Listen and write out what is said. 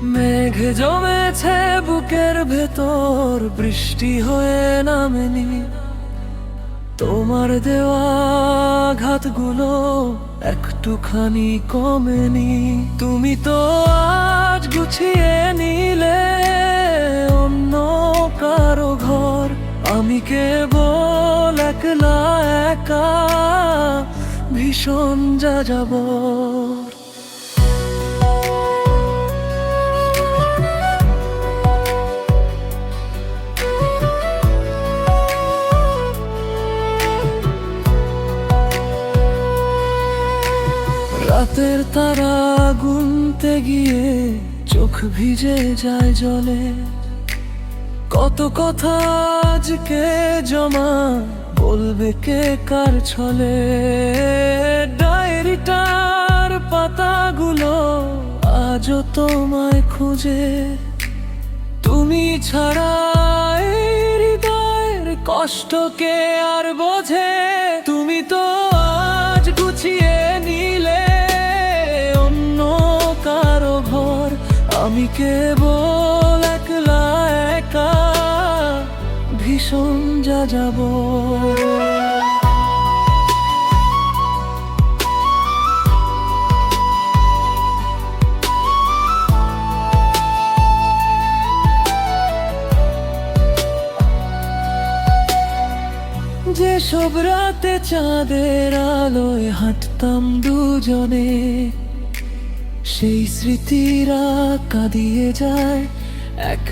মেঘ জমেছে বুকের ভেতর, বৃষ্টি হয়ে নামেনি। তোমার দেওয়া আঘাতগুলো একটুখানি কমেনি। তুমি তো আজ গুছিয়ে নিলে অন্য কারো ঘর, আমি কেবল একলা একা ভীষণ যাযাবর। রাতের তারা গুনতে গিয়ে চোখ ভিজে যায় জলে। কত কথা আজকে জমা, বলবে কে কার ছলে। ডায়েরিটার পাতাগুলো আজও তোমায় খুঁজে। তুমি ছাড়া এই হৃদয়ের কষ্টকে আর বোঝে। তুমি তো আজ গুছিয়ে নিলে অন্য কারো ঘর, আমি কেবল একলা একা ভীষণ যাযাবর। যেসব রাতে চাঁদের আলোয় হাঁটতাম দুজনে, সেই স্মৃতিরা কাঁদিয়ে যায় এক